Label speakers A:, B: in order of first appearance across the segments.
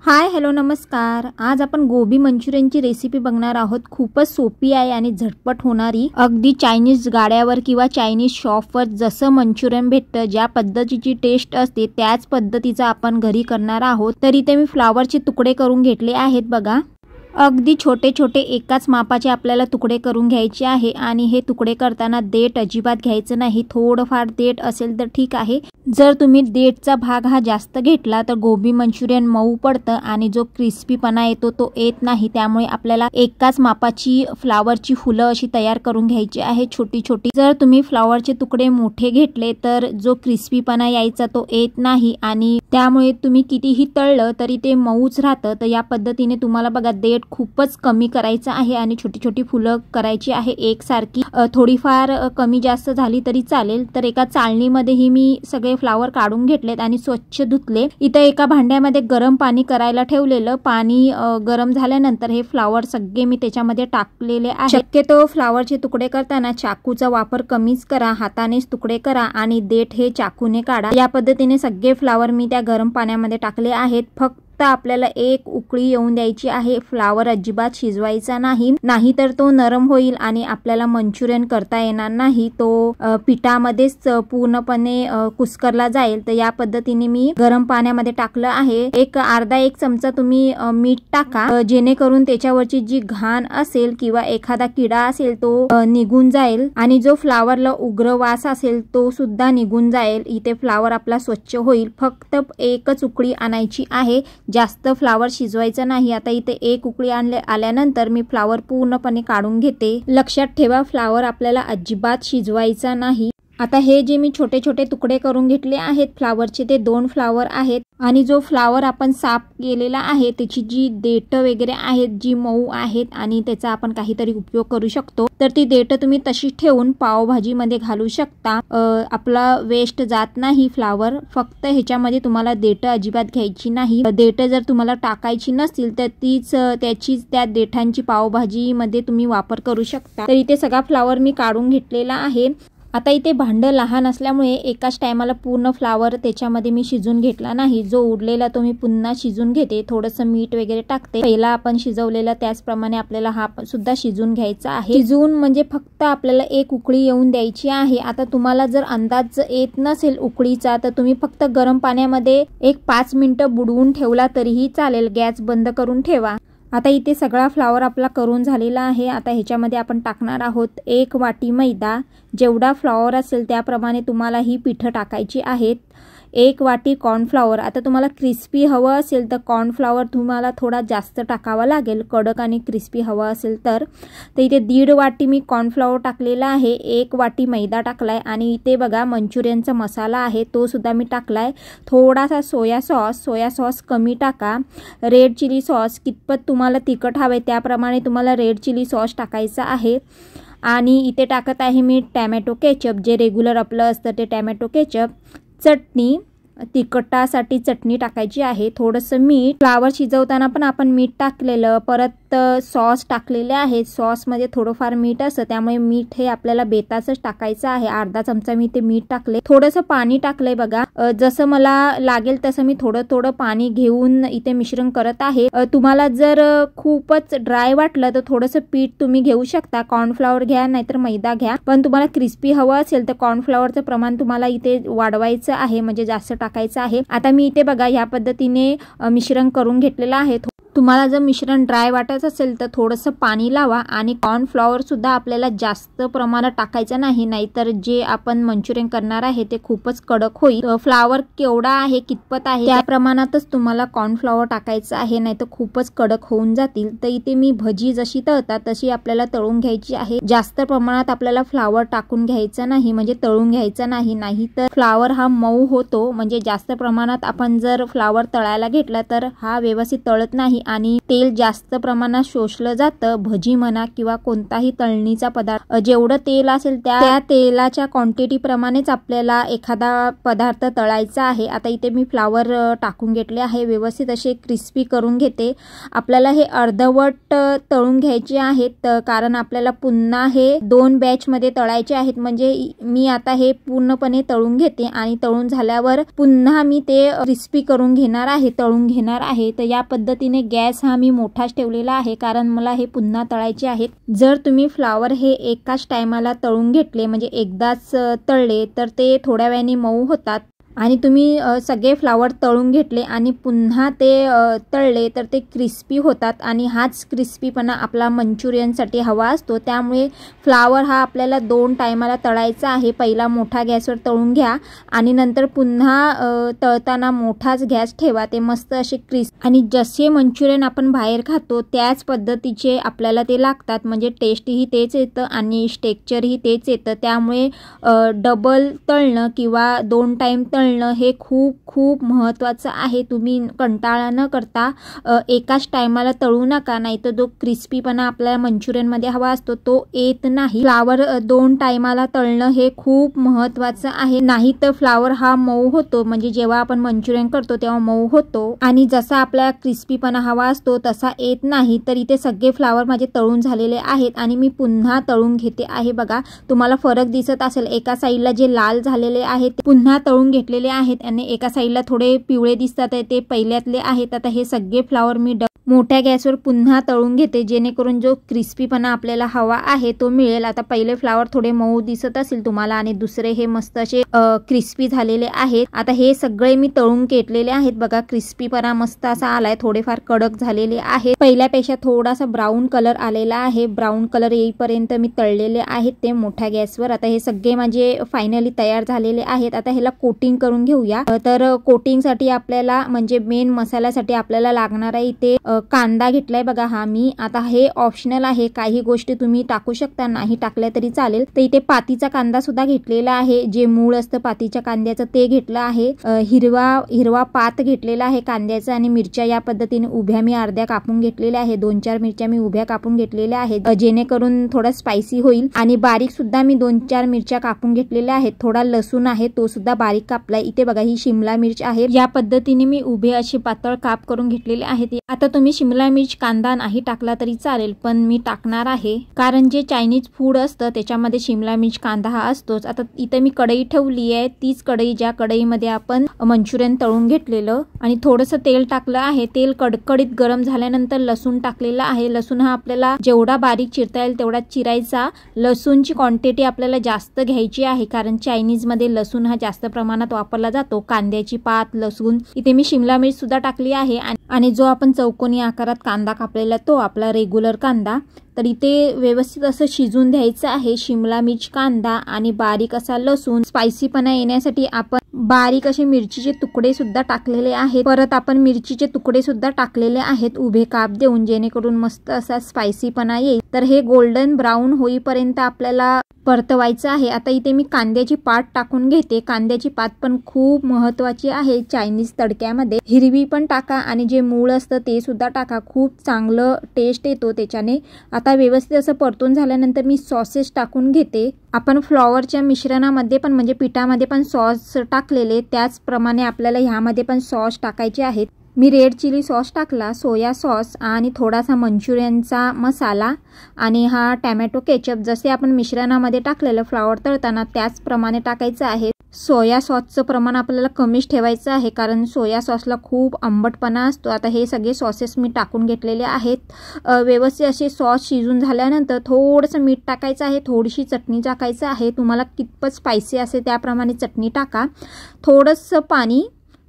A: Hi hello नमस्कार। आज आपण गोबी मंचुरियनची रेसिपी बघणार आहोत। खूपच सोपी आहे आणि झटपट होणारी। अगदी चायनीज गाड्यावर किंवा चायनीज शॉपवर जसं मंचुरियन भेटतं, ज्या पद्धतीची टेस्ट असते त्याच पद्धतीचं आपण घरी करणार आहोत। तर इथे मी फ्लावरचे तुकडे करून घेतले आहेत बघा। अगदी छोटे छोटे एकाच मापाचे आपल्याला तुकडे करून घ्यायचे आहे आणि हे तुकडे करताना देठ अजिबात घ्यायचं नाही। थोडंफार देठ असेल तर ठीक आहे। जर तुम्ही देठचा भाग हा जास्त घेतला तर गोबी मंचुरियन मऊ पडतं आणि जो क्रिस्पीपणा येतो तो येत नाही। त्यामुळे आपल्याला एकाच मापाची फ्लावरची फुलं अशी तयार करून घ्यायची आहे छोटी छोटी। जर तुम्ही फ्लावरचे तुकडे मोठे घेतले तर जो क्रिस्पीपणा यायचा तो येत नाही आणि त्यामुळे तुम्ही कितीही तळलं तरी ते मऊच राहतं। तर या पद्धतीने तुम्हाला बघा देठ खूपच कमी करायचं आहे आणि छोटी छोटी फुलं करायची आहे एकसारखी। थोडीफार कमी जास्त झाली तरी चालेल। तर एका चाळणीमध्ये मी सगळे फ्लावर काढून घेतलेत आणि स्वच्छ धुतले। इथे एका भांड्यामध्ये गरम पाणी करायला ठेवलेलं। पाणी गरम झाल्यानंतर हे फ्लावर सगळे मी त्याच्यामध्ये टाकलेले आहे। शक्यतो फ्लावरचे तुकडे करताना चाकूचा वापर कमीच करा, हातानेच तुकडे करा आणि देठ हे चाकूने काढा। या पद्धतीने सगळे फ्लावर मी त्या गरम पाण्यामध्ये टाकले आहेत। फक्त आपल्याला एक उकळी येऊन द्यायची आहे। फ्लावर अजिबात शिजवायचा नाही तर तो नरम होईल आणि आपल्याला मंचुरियन करता येणार नाही। तो पिठामध्येच पूर्णपणे कुस्करला जाईल। तर या पद्धतीने मी गरम पाण्यामध्ये टाकलं आहे। एक अर्धा चमचा तुम्ही मीठ टाका, जेणेकरून त्याच्यावरची जी घाण असेल किंवा एखादा किडा असेल तो निघून जाईल आणि जो फ्लावरला उग्र वास असेल तो सुद्धा निघून जाईल। इथे फ्लावर आपला स्वच्छ होईल। फक्त एकच उकळी आणायची आहे, जास्त फ्लावर शिजवायचा नाही। आता इथे एक उकळी आल्यानंतर मी फ्लावर पूर्णपणे काढून घेते। लक्षात ठेवा फ्लावर आपल्याला अजिबात शिजवायचा नाही। आता हे जे मी छोटे छोटे तुकडे करून घेतले आहेत फ्लावरचे, ते 2 फ्लावर आहेत आणि जो फ्लावर आपण साफ केलेला आहे त्याची जी देठ वगैरे आहेत जी मऊ आहेत आणि त्याचा आपण काहीतरी उपयोग करू शकतो। तर ती देठ तुम्ही तशी ठेवून पावभाजी मध्ये घालू शकता। आपला वेस्ट जात नाही फ्लावर। फक्त ह्याच्यामध्ये तुम्हाला देठ अजिबात घ्यायची नाही। देठ जर तुम्हाला टाकायची नसतील तर त्या देठांची पावभाजी मध्ये तुम्ही वापर करू शकता। तर इथे सगळा फ्लावर मी काढून घेतलेला आहे। आता इथे भांडं लहान असल्यामुळे एकाच टायमाला पूर्ण फ्लावर त्याच्यामध्ये मी शिजून घेतला नाही। जो उरलेला तो मी पुन्हा शिजून घेते। थोडंसं मीठ वगैरे टाकते। पहिला आपण शिजवलेला त्याचप्रमाणे आपल्याला हा सुद्धा शिजून घ्यायचा आहे। शिजवून म्हणजे फक्त आपल्याला एक उकळी येऊन द्यायची आहे। आता तुम्हाला जर अंदाज येत नसेल उकळीचा तर तुम्ही फक्त गरम पाण्यामध्ये एक 5 मिनिटं बुडवून ठेवला तरीही चालेल। गॅस बंद करून ठेवा। आता इथे सगळा फ्लावर आपला करून झालेला आहे। आता ह्याच्यामध्ये आपण टाकणार आहोत 1 वाटी मैदा। जेवढा फ्लावर असेल त्याप्रमाणे तुम्हाला ही पीठ टाकायची आहेत। 1 वाटी कॉर्नफ्लॉवर। आता तुम्हाला क्रिस्पी हवं असेल तर कॉर्नफ्लॉवर तुम्हाला थोडा जास्त टाकावा लागेल, कडक आणि क्रिस्पी हवं असेल तर। इथे 1.5 वाटी मी कॉर्नफ्लॉवर टाकलेला आहे, 1 वाटी मैदा टाकलाय आणि इथे बघा मंचुरियनचा मसाला आहे तो सुद्धा मी टाकलाय। थोडासा सोया सॉस कमी टाका। रेड चिली सॉस कितपत तुम्हाला तिखट हवे त्याप्रमाणे तुम्हाला रेड चिली सॉस टाकायचा आहे। आणि इथे टाकत आहे मी टॅमॅटो केचप, जे रेग्युलर आपलं असतं ते टॅमॅटो केचप। चटणी, तिखटासाठी चटणी टाकायची आहे। थोडंसं मीठ, फ्लावर शिजवताना पण आपण मीठ टाकलेलं। परत सॉस टाकलेले आहे। सॉस मध्ये थोडंफार मीठ असतं त्यामुळे मीठ हे आपल्याला बेताचंच टाकायचं आहे। अर्धा चमचा मी ते मीठ टाकले। थोडंसं पाणी टाकलंय बघा। जसं मला लागेल तसं मी थोडं थोडं पाणी घेऊन इथे मिश्रण करत आहे। तुम्हाला जर खूपच ड्राय वाटलं तर थोडंसं पीठ तुम्ही घेऊ शकता। कॉर्नफ्लॉवर घ्या नाहीतर मैदा घ्या, पण तुम्हाला क्रिस्पी हवं असेल तर कॉर्नफ्लॉवरचं प्रमाण तुम्हाला इथे वाढवायचं आहे, म्हणजे जास्त टाकायचं आहे। आता मी इथे बघा ह्या पद्धतीने मिश्रण करून घेतलेलं आहे। तुम्हाला जर मिश्रण ड्राय वाटत असेल तर थोडंसं पाणी लावा आणि कॉर्नफ्लॉवर सुद्धा आपल्याला जास्त प्रमाणात टाकायचं नाही, नाहीतर जे आपण मंचुरियन करणार आहे ते खूपच कडक होईल। फ्लावर केवढा आहे कितपत आहे त्या प्रमाणातच तुम्हाला कॉर्नफ्लॉवर टाकायचं आहे, नाहीतर खूपच कडक होऊन जातील। तर इथे मी भजी जशी तळतात तशी आपल्याला तळून घ्यायची आहे। जास्त प्रमाणात आपल्याला फ्लावर टाकून घ्यायचं नाही, म्हणजे तळून घ्यायचं नाही तर फ्लावर हा मऊ होतो। म्हणजे जास्त प्रमाणात आपण जर फ्लावर तळायला घेतला तर हा व्यवस्थित तळत नाही आणि तेल जास्त प्रमाणात शोषलं जातं। भजी म्हणा किंवा कोणताही तळणीचा पदार्थ, जेवढं तेल असेल त्या तेलाच्या क्वांटिटी प्रमाणेच आपल्याला एखादा पदार्थ तळायचा आहे। आता इथे मी फ्लावर टाकून घेतले आहे, व्यवस्थित असे क्रिस्पी करून घेते। आपल्याला हे अर्धवट तळून घ्यायचे आहेत, कारण आपल्याला पुन्हा हे 2 बॅच मध्ये तळायचे आहेत। म्हणजे मी आता हे पूर्णपणे तळून घेते आणि तळून झाल्यावर पुन्हा मी ते क्रिस्पी करून घेणार आहे, तळून घेणार आहे। तर या पद्धतीने गॅस हा मी मोठाच ठेवलेला आहे, कारण मला हे पुन्हा तळायचे आहेत। जर तुम्ही फ्लावर हे एकाच टायमाला तळून घेतले, म्हणजे एकदाच तळले, तर ते थोड्या वेळाने मऊ होतात। आणि तुम्ही सगळे फ्लावर तळून घेतले आणि पुन्हा ते तळले तर ते क्रिस्पी होतात आणि हाच क्रिस्पीपणा आपला मंचुरियनसाठी हवा असतो। त्यामुळे फ्लावर हा आपल्याला 2 टायमाला तळायचा आहे। पहिला मोठा गॅसवर तळून घ्या आणि नंतर पुन्हा तळताना मोठाच गॅस ठेवा, ते मस्त असे क्रिस्पी। आणि जसे मंचुरियन आपण बाहेर खातो त्याच पद्धतीचे आपल्याला ते लागतात, म्हणजे टेस्टही तेच येतं आणि टेक्स्चरही तेच येतं। त्यामुळे डबल तळणं किंवा 2 टाइम हे खूप खूप महत्त्वाचं आहे। तुम्ही कंटाळा न करता एकाच टायमाला तळू नका, नाहीतर जो क्रिस्पीपणा आपल्याला मंचुरियन मध्ये हवा असतो तो येत नाही। फ्लावर 2 टायमाला तळणं हे खूप महत्त्वाचं आहे, नाही तर फ्लावर हा मऊ होतो, म्हणजे जेव्हा आपण मंचुरियन करतो तेव्हा मऊ होतो आणि जसा आपल्याला क्रिस्पीपणा हवा असतो तसा येत नाही। तर इथे सगळे फ्लावर माझे तळून झालेले आहेत आणि मी पुन्हा तळून घेते आहे। बघा तुम्हाला फरक दिसत असेल, एका साईडला जे लाल झालेले आहेत ते पुन्हा तळून घेतलेले आहेत आणि एका साईडला थोडे पिवळे दिसतात ते पहिल्यातले आहेत। आता हे सगळे फ्लावर मी मोठ्या गॅसवर पुन्हा तळून घेते, जेणेकरून जो क्रिस्पीपणा आपल्याला हवा आहे तो मिळेल। आता पहिले फ्लावर थोडे मऊ दिसत असेल तुम्हाला आणि दुसरे हे मस्त असे क्रिस्पी झालेले आहेत। आता हे सगळे मी तळून घेतलेले आहेत। बघा क्रिस्पीपणा मस्त असा आलाय, थोडेफार कडक झालेले आहेत, पहिल्यापेक्षा थोडासा ब्राऊन कलर आलेला आहे। ब्राऊन कलर येईपर्यंत मी तळलेले आहेत ते मोठ्या गॅसवर। आता हे सगळे माझे फायनली तयार झालेले आहेत। आता ह्याला कोटिंग करून घेऊया। तर कोटिंग साठी आपल्याला, म्हणजे मेन मसाल्यासाठी आपल्याला लागणार आहे इथे कांदा घेतलाय बघा हा मी। आता हे ऑप्शनल आहे, काही गोष्टी तुम्ही टाकू शकता, नाही टाकल्या तरी चालेल। तर इथे पातीचा कांदा सुद्धा घेतलेला आहे, जे मूळ असतं पातीच्या कांद्याचं ते घेतलं आहे। हिरवा पात घेतलेला आहे कांद्याचा आणि मिरच्या या पद्धतीने उभ्या मी अर्ध्या कापून घेतलेल्या आहे। 2-4 मिरच्या मी उभ्या कापून घेतलेल्या आहेत, जेणेकरून थोडा स्पायसी होईल। आणि बारीक सुद्धा मी 2-4 मिरच्या कापून घेतलेल्या आहेत। थोडा लसूण आहे तो सुद्धा बारीक कापला। इथे बघा ही शिमला मिर्च आहे, या पद्धतीने मी उभे असे पातळ काप करून घेतलेले आहेत। आता तुम्ही शिमला मिर्च कांदा नाही टाकला तरी चालेल, पण मी टाकणार आहे, कारण जे चायनीज फूड असतं त्याच्यामध्ये शिमला मिर्च कांदा हा असतोच। आता इथे मी कढई ठेवली आहे, तीच कढई ज्या कढईमध्ये आपण मंचुरियन तळून घेतलेलं, आणि थोडंसं तेल टाकलं आहे। तेल कडकडीत गरम झाल्यानंतर लसूण टाकलेला आहे। लसूण हा आपल्याला जेवढा बारीक चिरता येईल तेवढा चिरायचा। लसूणची क्वांटिटी आपल्याला जास्त घ्यायची आहे, कारण चायनीज मध्ये लसूण हा जास्त प्रमाणात वापरला जातो। कांद्याची पात, लसूण, इथे मी शिमला मिर्च सुद्धा टाकली आहे आणि जो आपण चौकोनी आकारात कांदा कापलेला तो आपला रेग्युलर कांदा। तर इथे व्यवस्थित असं शिजून द्यायचं आहे शिमला मिर्च कांदा आणि बारीक असा लसूण। स्पायसीपणा येण्यासाठी आपण बारीक असे मिरचीचे तुकडे सुद्धा टाकलेले आहेत। परत आपण मिरचीचे तुकडे सुद्धा टाकलेले आहेत उभे काप देऊन, जेणेकरून मस्त असा स्पायसीपणा येईल। तर हे गोल्डन ब्राऊन होईपर्यंत आपल्याला परतवायचं आहे। आता इथे मी कांद्याची पात टाकून घेते। कांद्याची पात पण खूप महत्त्वाची आहे चायनीज तडक्यामध्ये। हिरवी पण टाका आणि जे मूळ असतं ते सुद्धा टाका, खूप चांगलं टेस्ट येतो त्याच्याने। आता व्यवस्थित असं परतून झाल्यानंतर मी सॉसेस टाकून घेते। आपण फ्लॉवरच्या मिश्रणामध्ये पण, म्हणजे पिठामध्ये पण सॉस टाकलेले, त्याचप्रमाणे आपल्याला ह्यामध्ये पण सॉस टाकायचे आहेत। मी रेड चिली सॉस टाकला, सोया सॉस आणि थोडासा मंचुरियनचा मसाला आणि हा टॅमॅटो केचप, जसे आपण मिश्रणामध्ये टाकलेलं फ्लॉवर तळताना त्याचप्रमाणे टाकायचं आहे। सोया सॉसचं प्रमाण आपल्याला कमीच ठेवायचं आहे, कारण सोया सॉसला खूप आंबटपणा असतो। आता हे सगळे सॉसेस मी टाकून घेतलेले आहेत। व्यवस्थित असे सॉस शिजून झाल्यानंतर थोडंसं मीठ टाकायचं आहे, थोडीशी चटणी टाकायचं आहे। तुम्हाला कितपत स्पायसी असेल त्याप्रमाणे चटणी टाका। थोडंसं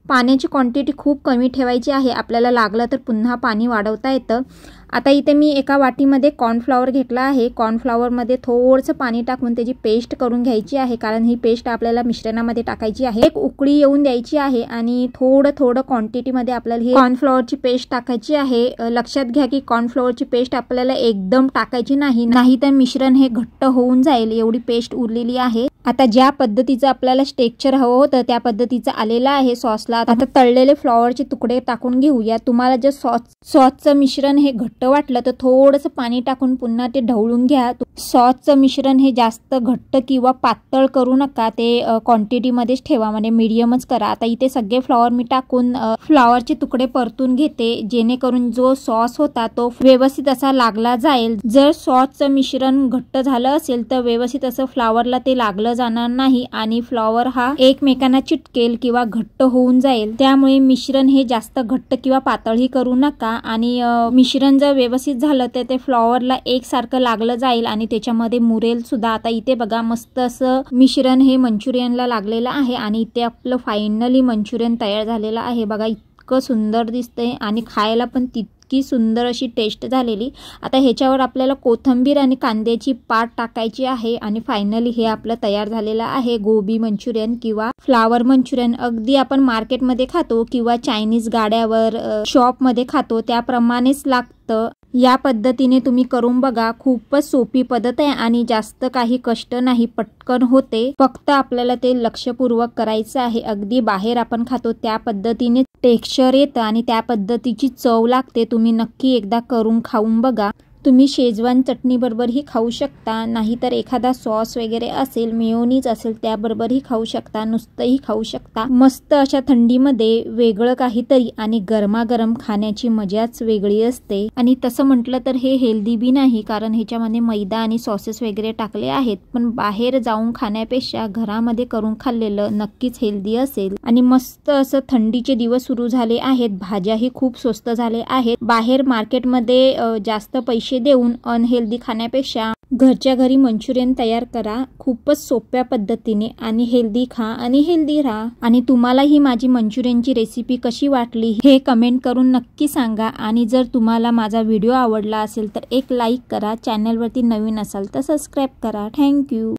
A: पाण्याची क्वांटिटी खूप कमी ठेवायची आहे, आपल्याला लागलं तर पुन्हा पाणी वाढवता येतं। आता इथे मी एका वाटीमध्ये कॉर्नफ्लॉवर घेतला आहे। कॉर्नफ्लॉवरमध्ये थोडंसं पाणी टाकून त्याची पेस्ट करून घ्यायची आहे, कारण ही पेस्ट आपल्याला मिश्रणामध्ये टाकायची आहे। एक उकळी येऊन द्यायची आहे आणि थोडं क्वांटिटीमध्ये आपल्याला ही कॉर्नफ्लॉवरची पेस्ट टाकायची आहे। लक्षात घ्या की कॉर्नफ्लॉवरची पेस्ट आपल्याला एकदम टाकायची नाही, नाहीतर मिश्रण हे घट्ट होऊन जाईल, एवढी पेस्ट उरलेली आहे। आता ज्या पद्धतीचं आपल्याला टेक्स्चर हवं होतं त्या पद्धतीचं आलेलं आहे सॉसला। आता तळलेले फ्लॉवरचे तुकडे टाकून घेऊया। तुम्हाला जर सॉसचं मिश्रण हे घट्ट वाटलं तर थोडंसं पाणी टाकून पुन्हा ते ढवळून घ्या। सॉसचं मिश्रण हे जास्त घट्ट किंवा पातळ करू नका, ते क्वांटिटी मध्येच ठेवा, म्हणजे मीडियमच करा। आता इथे सगळे फ्लॉवर मी टाकून फ्लॉवरचे तुकडे परतून घेते, जेणेकरून जो सॉस होता तो व्यवस्थित असा लागला जाईल। जर सॉसचं मिश्रण घट्ट झालं असेल तर व्यवस्थित असं फ्लॉवरला ते लागलं जाणार नाही आणि फ्लॉवर हा एकमेकांना चिटकेल किंवा घट्ट होऊन जाईल। त्यामुळे मिश्रण हे जास्त घट्ट किंवा पातळही करू नका आणि मिश्रण जर व्यवस्थित झालं तर ते फ्लॉवरला एकसारखं लागलं जाईल आणि त्याच्यामध्ये मुरेल सुद्धा। आता इथे बघा मस्त असं मिश्रण हे मंचुरियनला लागलेलं आहे आणि इथे आपलं फायनली मंचुरियन तयार झालेलं आहे। बघा इतकं सुंदर दिसतंय आणि खायला पण की सुंदर अशी टेस्ट झालेली। आता ह्याच्यावर आपल्याला कोथिंबीर आणि कांद्याची पात टाकायची आहे आणि फायनली हे आपलं तयार झालेलं आहे गोबी मंचुरियन किंवा फ्लावर मंचुरियन। अगदी आपण मार्केटमध्ये खातो किंवा चायनीज गाड्यावर शॉपमध्ये खातो त्याप्रमाणेच लागतं। या पद्धतीने तुम्ही करून बघा, खूपच सोपी पद्धत आहे आणि जास्त काही कष्ट नाही, पटकन होते। फक्त आपल्याला ते लक्षपूर्वक करायचं आहे। अगदी बाहेर आपण खातो त्या पद्धतीने टेक्स्चर येतं आणि त्या पद्धतीची चव लागते। तुम्ही नक्की एकदा करून खाऊन बघा। तुम्ही शेजवान चटणी बरोबरही खाऊ शकता, नाहीतर एखादा सॉस वगैरे असेल, मेयोनीज असेल त्याबरोबरही खाऊ शकता, नुसतंही खाऊ शकता। मस्त अशा थंडीमध्ये वेगळं काहीतरी आणि गरमागरम खाण्याची मजाच वेगळी असते। आणि तसं म्हटलं तर हे हेल्दी बी नाही, कारण ह्याच्यामध्ये मैदा आणि सॉसेस वगैरे टाकले आहेत, पण बाहेर जाऊन खाण्यापेक्षा घरामध्ये करून खाल्लेलं नक्कीच हेल्दी असेल। आणि मस्त असं थंडीचे दिवस सुरू झाले आहेत, भाज्याही खूप स्वस्त झाले आहेत। बाहेर मार्केटमध्ये जास्त पैसे देऊन अनहेल्दी खाण्यापेक्षा घरच्या घरी मंचुरियन तयार करा, खूपच सोप्या पद्धतीने, आणि हेल्दी खा आणि हेल्दी राहा। आणि तुम्हाला ही माझी मंचुरियनची रेसिपी कशी वाटली हे कमेंट करून नक्की सांगा। आणि जर तुम्हाला माझा व्हिडिओ आवडला असेल तर एक लाईक करा, चॅनलवरती नवीन असाल तर सबस्क्राईब करा। थँक्यू।